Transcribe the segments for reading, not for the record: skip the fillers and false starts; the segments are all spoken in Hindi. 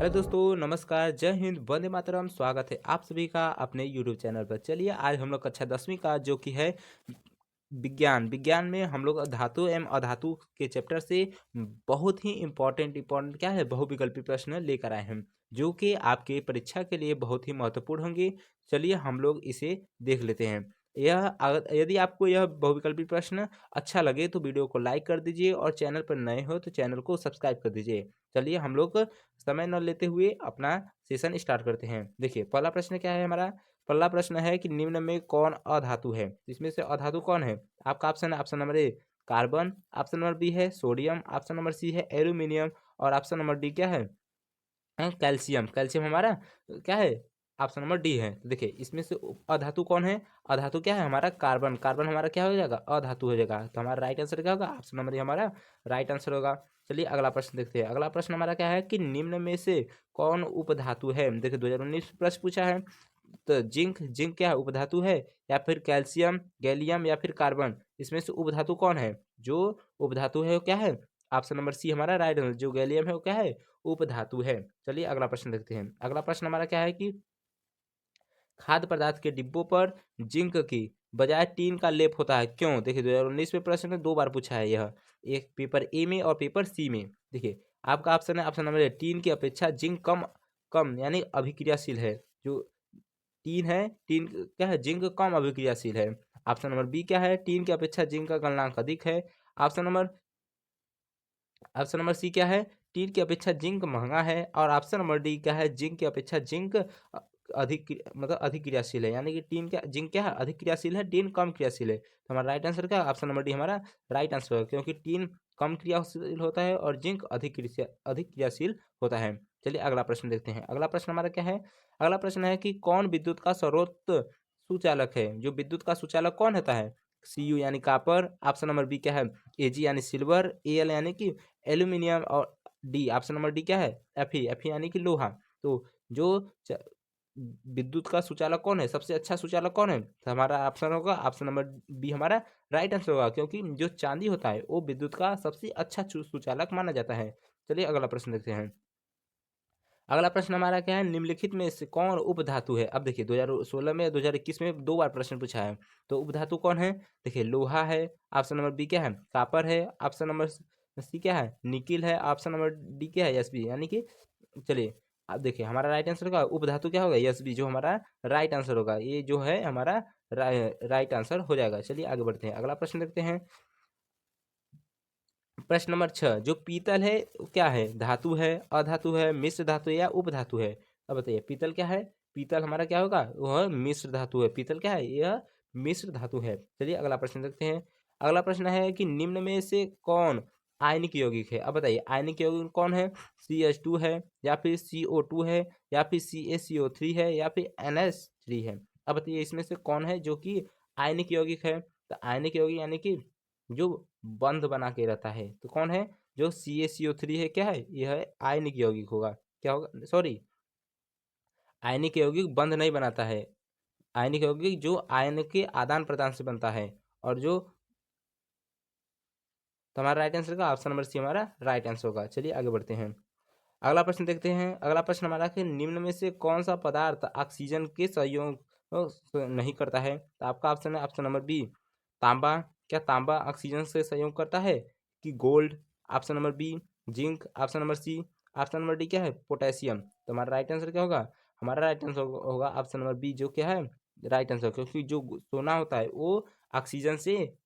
हेलो दोस्तों, नमस्कार, जय हिंद, वंदे मातरम। स्वागत है आप सभी का अपने यूट्यूब चैनल पर। चलिए आज हम लोग कक्षा 10वीं का जो कि है विज्ञान विज्ञान में हम लोग धातु एवं अधातु के चैप्टर से बहुत ही इम्पोर्टेंट क्या है बहुविकल्पी प्रश्न लेकर आए हैं, जो कि आपके परीक्षा के लिए बहुत ही महत्वपूर्ण होंगे। चलिए हम लोग इसे देख लेते हैं। यदि आपको यह बहुविकल्पी प्रश्न अच्छा लगे तो वीडियो को लाइक कर दीजिए और चैनल पर नए हो तो चैनल को सब्सक्राइब कर दीजिए। चलिए हम लोग समय न लेते हुए अपना सेशन स्टार्ट करते हैं। देखिए पहला प्रश्न क्या है हमारा। पहला प्रश्न है कि निम्न में कौन अधातु है। इसमें से अधातु कौन है। आपका ऑप्शन है option number A carbon, option number B है सोडियम, ऑप्शन नंबर सी है एल्यूमिनियम और ऑप्शन नंबर डी क्या है कैल्शियम। कैल्शियम हमारा क्या है ऑप्शन नंबर डी है। तो देखिए इसमें से अधातु कौन है। अधातु क्या है हमारा कार्बन। कार्बन हमारा क्या हो जाएगा अधातु हो जाएगा। तो हमारा राइट आंसर क्या होगा ऑप्शन नंबर ए हमारा राइट आंसर होगा। चलिए अगला प्रश्न देखते हैं। अगला प्रश्न हमारा क्या है कि निम्न में से कौन उपधातु है। देखिए 2019 प्रश्न पूछा है। तो जिंक जिंक क्या है उपधातु है या फिर कैल्शियम गैलियम या फिर कार्बन। इसमें से उपधातु कौन है। जो उपधातु है वो क्या है ऑप्शन नंबर सी हमारा राइट आंसर। जो गैलियम है वो क्या है उपधातु है। चलिए अगला प्रश्न देखते हैं। अगला प्रश्न हमारा क्या है कि खाद्य पदार्थ के डिब्बों पर जिंक की बजाय टीन का लेप होता है क्यों। देखिए 2019 में प्रश्न में दो बार पूछा है यह, एक पेपर ए में और पेपर सी में। देखिए आपका ऑप्शन है ऑप्शन नंबर ए टीन की अपेक्षा जिंक कम कम यानी अभिक्रियाशील है। जो टीन है टीन क्या है जिंक कम अभिक्रियाशील है। ऑप्शन नंबर बी क्या है टीन की अपेक्षा जिंक का गलनांक अधिक है। Option number option number C क्या है टीन की अपेक्षा जिंक महंगा है। और ऑप्शन नंबर डी क्या है जिंक की अपेक्षा जिंक मतलब अधिक क्रियाशील है। यानी कि टीन क्या जिंक क्या है अधिक क्रियाशील है टीन कम क्रियाशील है। तो हमारा राइट आंसर क्या है ऑप्शन नंबर डी हमारा राइट आंसर है, क्योंकि टीन कम क्रियाशील होता है और जिंक अधिक क्रियाशील होता है। चलिए अगला प्रश्न देखते हैं। अगला प्रश्न हमारा क्या है। अगला प्रश्न है कि कौन विद्युत का सर्वोच्च सुचालक है। जो विद्युत का सुचालक कौन होता है सी यू यानी कापर। ऑप्शन नंबर बी क्या है एजी यानी सिल्वर, ए एल यानी कि एल्यूमिनियम और डी ऑप्शन नंबर डी क्या है एफ यानी कि लोहा। तो जो विद्युत का सुचालक कौन है सबसे अच्छा सुचालक कौन है। तो हमारा ऑप्शन होगा ऑप्शन नंबर बी हमारा राइट आंसर होगा, क्योंकि जो चांदी होता है वो विद्युत का सबसे अच्छा सुचालक माना जाता है। चलिए अगला प्रश्न देखते हैं। अगला प्रश्न हमारा क्या है निम्नलिखित में से कौन उपधातु है। अब देखिए 2016 में 2021 में दो बार प्रश्न पूछा है। तो उपधातु कौन है। देखिए लोहा है, ऑप्शन नंबर बी क्या है कापर है, ऑप्शन नंबर सी क्या है निकिल है, ऑप्शन नंबर डी क्या है एसबी यानी कि। चलिए अब देखिए हमारा राइट आंसर होगा उपधातु क्या होगा एसबी जो हमारा राइट आंसर होगा। ये जो है हमारा राइट आंसर हो जाएगा। चलिए आगे बढ़ते हैं। अगला प्रश्न देखते हैं। प्रश्न नंबर 6 जो पीतल है वो क्या है धातु है अधातु है मिश्र धातु है या उपधातु है। अब बताइए पीतल क्या है। पीतल हमारा क्या होगा वह मिश्र धातु है। पीतल क्या है यह मिश्र धातु है। चलिए अगला प्रश्न देखते हैं। अगला प्रश्न है कि निम्न में से कौन आयनिक यौगिक है। अब बताइए आयनिक यौगिक कौन है CH2 है या फिर CO2 है या फिर CaCO3 है या फिर NH3 है। अब बताइए इसमें से कौन है जो कि आयनिक यौगिक है। तो आयनिक यौगिक यानी कि जो बंध बना के रहता है। तो कौन है जो CaCO3 है क्या है यह है आयनिक यौगिक होगा। क्या होगा सॉरी आयनिक यौगिक बंध नहीं बनाता है। आयनिक यौगिक जो आयन के आदान प्रदान से बनता है। और जो तो हमारा राइट आंसर का ऑप्शन नंबर सी हमारा राइट आंसर होगा। चलिए आगे बढ़ते हैं। अगला प्रश्न देखते हैं। अगला प्रश्न हमारा कि निम्न में से कौन सा पदार्थ ऑक्सीजन के सहयोग नहीं करता है। तो आपका ऑप्शन है ऑप्शन नंबर बी तांबा। क्या तांबा ऑक्सीजन से सहयोग करता है कि gold. Option number B zinc, option number C, option number D क्या है पोटेशियम। तो हमारा राइट आंसर क्या होगा हमारा राइट आंसर होगा ऑप्शन नंबर बी जो क्या है राइट आंसर, क्योंकि जो सोना होता है वो ऑक्सीजन से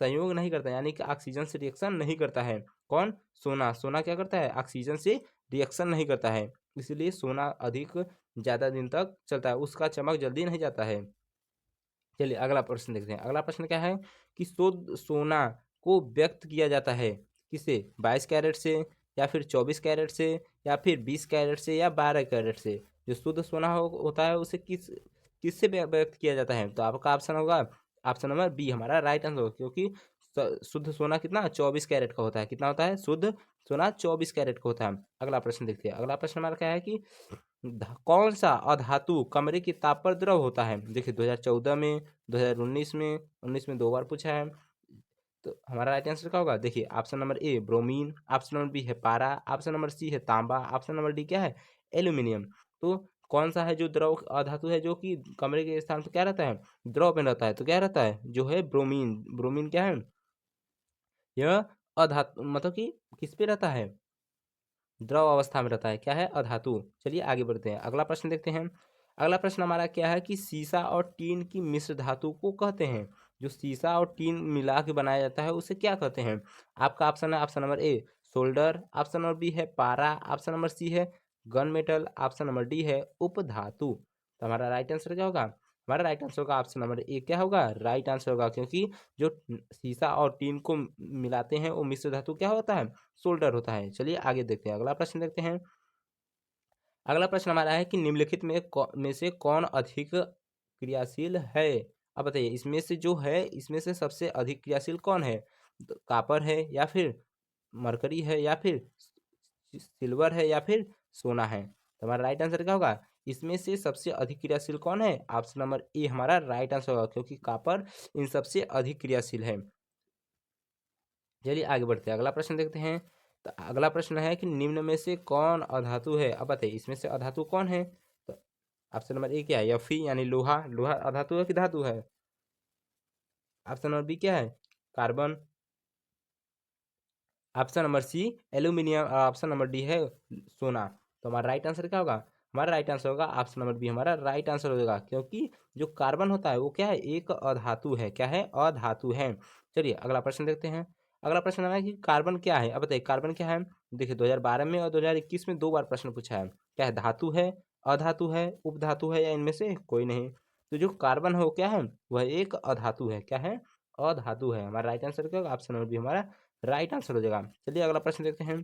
संयोग नहीं करता यानी कि ऑक्सीजन से रिएक्शन नहीं करता है। कौन सोना। सोना क्या करता है ऑक्सीजन से रिएक्शन नहीं करता है, इसलिए सोना अधिक ज़्यादा दिन तक चलता है, उसका चमक जल्दी नहीं जाता है। चलिए अगला प्रश्न देखते हैं। अगला प्रश्न क्या है कि शुद्ध सोना को व्यक्त किया जाता है किससे 22 कैरेट से या फिर 24 कैरेट से या फिर 20 कैरेट से या 12 कैरेट से। जो शुद्ध सोना होता है उसे किससे व्यक्त किया जाता है। तो आपका ऑप्शन होगा ऑप्शन नंबर बी हमारा राइट आंसर होगा, क्योंकि शुद्ध सोना कितना 24 कैरेट का होता है। कितना होता है शुद्ध सोना 24 कैरेट का होता है। अगला प्रश्न देखते हैं। अगला प्रश्न हमारा क्या है कि कौन सा अधातु कमरे के ताप पर द्रव होता है। देखिए 2014 में 2019 में 19 में दो बार पूछा है। तो हमारा राइट आंसर क्या होगा देखिए option number A bromine, option number B है पारा, ऑप्शन नंबर सी है तांबा, ऑप्शन नंबर डी क्या है एल्यूमिनियम। तो कौन सा है जो द्रव अधातु है जो कि कमरे के स्थान पर क्या रहता है, द्रव में रहता है, तो क्या रहता है जो है ब्रोमीन। ब्रोमीन क्या है, यह अधातु मतलब कि किस पे रहता है, द्रव अवस्था में रहता है, क्या है, अधातु। चलिए आगे बढ़ते हैं, अगला प्रश्न देखते हैं। अगला प्रश्न हमारा क्या है कि सीसा और टीन की मिश्र धातु को कहते हैं, जो सीसा और टीन मिला के बनाया जाता है उसे क्या कहते हैं। आपका ऑप्शन है, option number A solder, option number B है पारा, ऑप्शन नंबर सी है gun metal, option number D है उपधातु। तो हमारा राइट आंसर क्या होगा, हमारा राइट आंसर होगा ऑप्शन नंबर ए, क्या होगा, राइट आंसर होगा, क्योंकि जो सीसा और टीन को मिलाते हैं वो मिश्र धातु क्या होता है, सोल्डर होता है। चलिए आगे देखते हैं, अगला प्रश्न देखते हैं। अगला प्रश्न हमारा है कि निम्नलिखित में से कौन अधिक क्रियाशील है। अब बताइए इसमें से जो है, इसमें से सबसे अधिक क्रियाशील कौन है, तो कापर है या फिर मरकरी है या फिर सिल्वर है या फिर सोना है। तो हमारा राइट आंसर क्या होगा, इसमें से सबसे अधिक क्रियाशील कौन है, ऑप्शन नंबर ए हमारा राइट आंसर होगा, क्योंकि कापर इन सबसे अधिक क्रियाशील है। चलिए आगे बढ़ते हैं, अगला प्रश्न देखते हैं। तो अगला प्रश्न है कि निम्न में से कौन अधातु है। अब बताइए इसमें से अधातु कौन है, तो ऑप्शन नंबर ए क्या है, Fe यानी लोहा। लोहा अधातु है कि धातु है। ऑप्शन नंबर बी क्या है, carbon. Option number C aluminium और ऑप्शन नंबर डी है सोना। तो हमारा राइट आंसर क्या होगा, हमारा राइट आंसर होगा ऑप्शन नंबर बी, हमारा राइट आंसर होगा, क्योंकि जो कार्बन होता है वो क्या है, एक अधातु है, क्या है, अधातु है। चलिए अगला प्रश्न देखते हैं। अगला प्रश्न है कि कार्बन क्या है। अब बताइए कार्बन क्या है। देखिए 2012 में और 2021 में 2 बार प्रश्न पूछा है, क्या है, धातु है, अधातु है, उपधातु है या इनमें से कोई नहीं। तो जो कार्बन है वो क्या है, वह एक अधातु है, क्या है, अधातु है। हमारा राइट आंसर क्या होगा, ऑप्शन नंबर बी हमारा राइट आंसर हो जाएगा। चलिए अगला प्रश्न देखते हैं।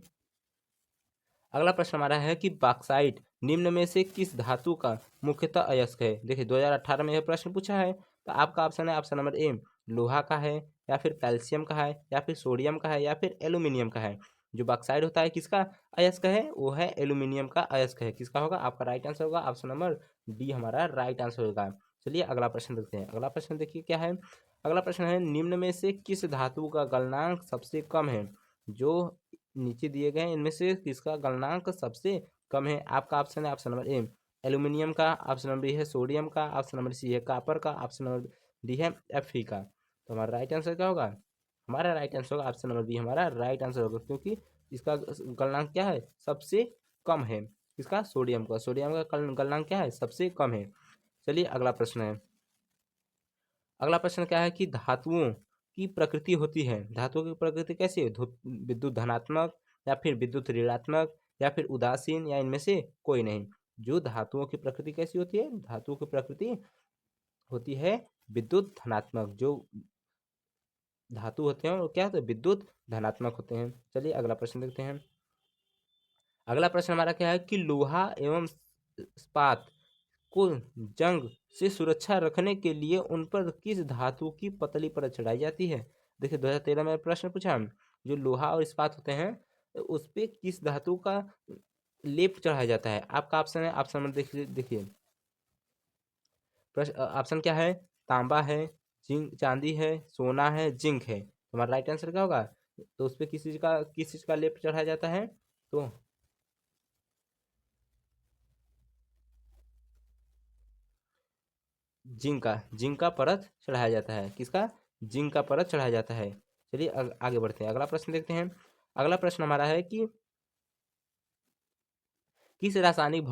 अगला प्रश्न हमारा है कि बॉक्साइट निम्न में से किस धातु का मुख्यतः अयस्क है। देखिए 2018 में यह प्रश्न पूछा है, तो आपका ऑप्शन है ऑप्शन नंबर ए लोहा का है या फिर कैल्शियम का है या फिर सोडियम का है या फिर एल्यूमिनियम का है। जो बॉक्साइट होता है किसका अयस्क है, वो है एल्यूमिनियम का अयस्क है। किसका होगा, आपका राइट आंसर होगा ऑप्शन नंबर डी हमारा राइट आंसर होगा। चलिए अगला प्रश्न देखते हैं। अगला प्रश्न देखिए क्या है। अगला प्रश्न है निम्न में से किस धातु का गलनांक सबसे कम है। जो नीचे दिए गए इनमें से किसका गलनांक सबसे कम है। आपका ऑप्शन है ऑप्शन नंबर ए एल्यूमिनियम का, ऑप्शन नंबर बी है सोडियम का, ऑप्शन नंबर सी है कापर का, ऑप्शन नंबर डी है Fe का। तो हमारा राइट आंसर क्या होगा, हमारा राइट आंसर होगा ऑप्शन नंबर बी, हमारा राइट आंसर होगा, क्योंकि इसका गलनांक क्या है, सबसे कम है। इसका सोडियम का, सोडियम का गलनांक क्या है, सबसे कम है। चलिए अगला प्रश्न है। अगला प्रश्न क्या है कि धातुओं की प्रकृति होती है। धातुओं की प्रकृति कैसी है, विद्युत धनात्मक या फिर विद्युत ऋणात्मक या फिर उदासीन या इनमें से कोई नहीं। जो धातुओं की प्रकृति कैसी होती है, धातुओं की प्रकृति होती है विद्युत धनात्मक। जो धातु होते हैं वो क्या होते हैं, विद्युत धनात्मक होते हैं। चलिए अगला प्रश्न देखते हैं। अगला प्रश्न हमारा क्या है कि लोहा एवं इस्पात को जंग से सुरक्षा रखने के लिए उन पर किस धातु की पतली परत चढ़ाई जाती है। देखिए 2013 में प्रश्न पूछा, जो लोहा और इस्पात होते हैं उस पे किस धातु का लेप चढ़ाया जाता है। आपका ऑप्शन है ऑप्शन नंबर देखिए देखिए प्रश्न ऑप्शन क्या है, तांबा है, जिंक चांदी है, सोना है, जिंक है। तो हमारा राइट आंसर क्या होगा, तो उस पे किस चीज का लेप चढ़ाया जाता है, तो जिंक का परत चढ़ाया जाता है। किसका, जिंक का परत चढ़ाया जाता है। चलिए आगे बढ़ते हैं, अगला प्रश्न देखते हैं। अगला प्रश्न हमारा है कि किस रासायनिक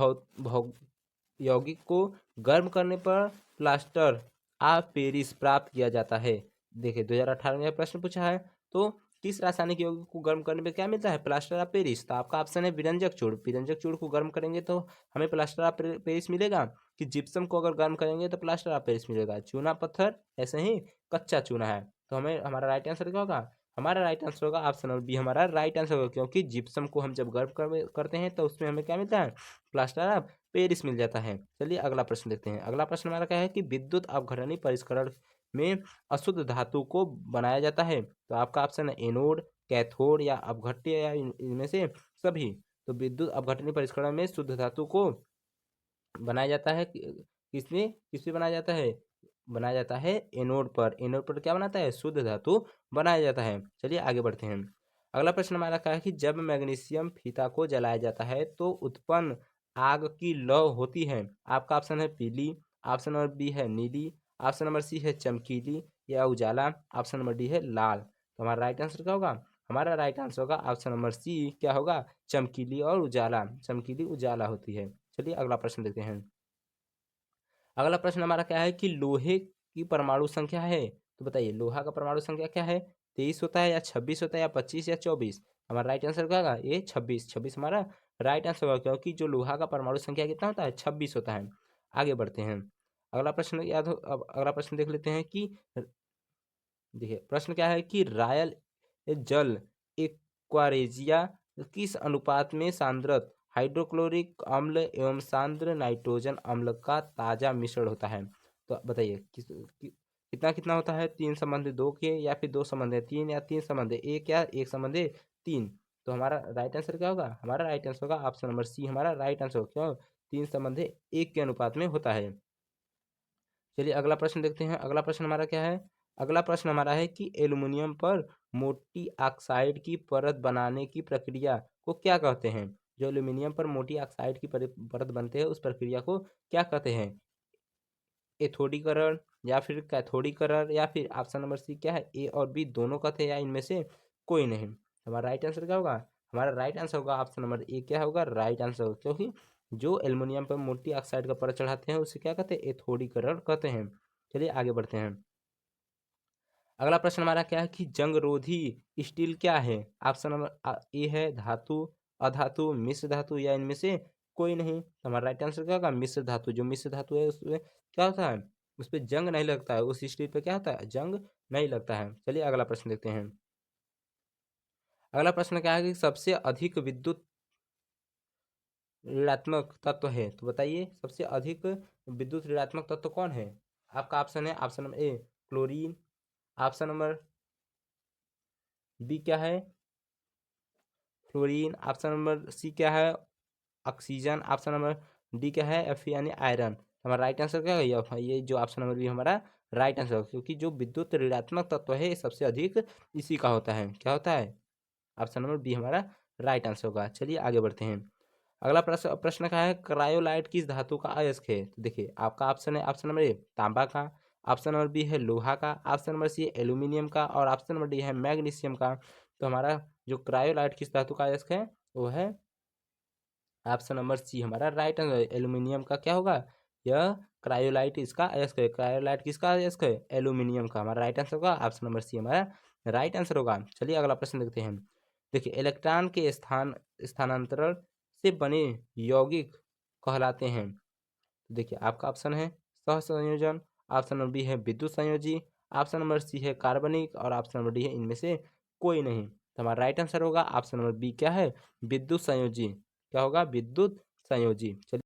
यौगिक को गर्म करने पर प्लास्टर ऑफ पेरिस प्राप्त किया जाता है। देखिए 2018 में यह प्रश्न पूछा है, तो किस रासायनिक यौगिक को गर्म करने पर क्या मिलता है, प्लास्टर ऑफ पेरिस। तो आपका ऑप्शन है विरंजक चूर्ण। विरंजक चूर्ण को गर्म करेंगे तो हमें प्लास्टर ऑफ पेरिस मिलेगा, कि जिप्सम को अगर गर्म करेंगे तो प्लास्टर ऑफ पेरिस मिलेगा। चूना पत्थर ऐसे ही कच्चा चूना है। तो हमें हमारा राइट आंसर क्या होगा, हमारा राइट आंसर होगा ऑप्शन नंबर बी, हमारा राइट आंसर होगा, क्योंकि जिप्सम को हम जब गर्म करते हैं तो उसमें हमें क्या मिलता है, प्लास्टर ऑफ पेरिस मिल जाता है। चलिए अगला प्रश्न देखते हैं। अगला प्रश्न हमारा क्या है कि विद्युत अपघटनी परिष्करण में अशुद्ध धातु को बनाया जाता है। तो आपका ऑप्शन है एनोड, कैथोड या अपघट्य या इनमें से सभी। तो विद्युत अपघटनी परिष्करण में शुद्ध धातु को बनाया जाता है किसमें, किसमें बनाया जाता है, बनाया जाता है एनोड पर। एनोड पर क्या बनाता है, शुद्ध धातु बनाया जाता है। चलिए आगे बढ़ते हैं। अगला प्रश्न हमारा क्या है कि जब मैग्नीशियम फीता को जलाया जाता है तो उत्पन्न आग की लौ होती है? आपका ऑप्शन है पीली, ऑप्शन नंबर बी है नीली, ऑप्शन नंबर सी है चमकीली या उजाला, ऑप्शन नंबर डी है लाल। तो हमारा राइट आंसर क्या होगा? हमारा राइट आंसर होगा ऑप्शन नंबर सी, क्या होगा? चमकीली और उजाला, चमकीली उजाला होती है। चलिए अगला प्रश्न देखते हैं। अगला प्रश्न हमारा क्या है कि लोहे की परमाणु संख्या है, तो बताइए लोहा का परमाणु संख्या क्या है? 23 होता है या 26 होता है या 25 या 24? हमारा राइट आंसर क्या होगा? ये 26, 26 हमारा राइट आंसर होगा, क्योंकि जो लोहा का परमाणु संख्या कितना होता है? 26 होता है। आगे बढ़ते हैं। अगला प्रश्न याद हो, अब अगला प्रश्न देख लेते हैं कि देखिए प्रश्न क्या है कि रायल जल एक्वारेजिया किस अनुपात में सांद्रत हाइड्रोक्लोरिक अम्ल एवं सांद्र नाइट्रोजन अम्ल का ताजा मिश्रण होता है? तो बताइए कितना कितना होता है? 3:2 के, या फिर 2:3, या 3:1, या 1:3? तो हमारा राइट आंसर क्या होगा? हमारा राइट आंसर होगा ऑप्शन नंबर सी, हमारा राइट आंसर होगा। क्यों? 3:1 के अनुपात में होता है। चलिए अगला प्रश्न देखते हैं। अगला प्रश्न हमारा क्या है? अगला प्रश्न हमारा है कि एल्युमिनियम पर मोटी ऑक्साइड की परत बनाने की प्रक्रिया को क्या कहते हैं? जो एल्युमिनियम पर मोटी ऑक्साइड की परत बनते हैं उस प्रक्रिया को क्या कहते हैं? एथोडीकरण, या फिर कैथोडीकरण, या फिर ऑप्शन नंबर सी क्या है? ए और बी दोनों कहते हैं, या इनमें से कोई नहीं? हमारा राइट आंसर क्या होगा? हमारा राइट आंसर होगा ऑप्शन नंबर ए, क्या होगा? राइट आंसर होगा, क्योंकि जो एल्युमिनियम पर मोटी ऑक्साइड का परत चढ़ाते हैं उसे क्या कहते हैं? एथोडीकरण कहते हैं। चलिए आगे बढ़ते हैं। अगला प्रश्न हमारा क्या है कि जंगरोधी स्टील क्या है? ऑप्शन नंबर ए है धातु, अधातु, मिश्र धातु, या इनमें से कोई नहीं? तो हमारा राइट आंसर क्या होगा? मिश्र धातु। जो मिश्र धातु है उसमें क्या होता है? उस पर जंग नहीं लगता है, उस स्टील पे क्या होता है? जंग नहीं लगता है। चलिए अगला प्रश्न देखते हैं। अगला प्रश्न क्या है कि सबसे अधिक विद्युत ऋणात्मक तत्व है, तो बताइए सबसे अधिक विद्युत ऋणात्मक तत्व कौन है? आपका ऑप्शन है option number A chlorine, option number B क्या है? फ्लोरीन, ऑप्शन नंबर सी क्या है? ऑक्सीजन, ऑप्शन नंबर डी क्या है? एफ यानी आयरन। हमारा राइट आंसर क्या है? ये जो ऑप्शन नंबर बी हमारा राइट आंसर, क्योंकि जो विद्युत ऋणात्मक तत्व है सबसे अधिक इसी का होता है। क्या होता है? ऑप्शन नंबर बी हमारा राइट आंसर होगा। चलिए आगे बढ़ते हैं। अगला प्रश्न प्रश्न का है क्रायोलाइट किस धातु का अयस्क है? तो देखिए आपका ऑप्शन है ऑप्शन नंबर ए तांबा का, ऑप्शन नंबर बी है लोहा का, ऑप्शन नंबर सी एल्यूमिनियम का, और ऑप्शन नंबर डी है मैग्नीशियम का। तो हमारा जो क्रायोलाइट किस धातु का अयस्क है वो है ऑप्शन नंबर सी, हमारा राइट आंसर। एल्यूमिनियम का क्या होगा? यह क्रायोलाइट इसका अयस्क है। क्रायोलाइट किसका अयस्क है? एल्यूमिनियम का। हमारा राइट आंसर होगा ऑप्शन नंबर सी, हमारा राइट आंसर होगा। चलिए अगला प्रश्न देखते हैं। देखिए इलेक्ट्रॉन के स्थानांतरण से बने यौगिक कहलाते हैं। तो देखिए आपका ऑप्शन है सहसंयोजन, ऑप्शन नंबर बी है विद्युत संयोजी, ऑप्शन नंबर सी है कार्बनिक, और ऑप्शन नंबर डी है इनमें से कोई नहीं। तो हमारा राइट आंसर होगा ऑप्शन नंबर बी, क्या है? विद्युत संयोजी। क्या होगा? विद्युत संयोजी। चलिए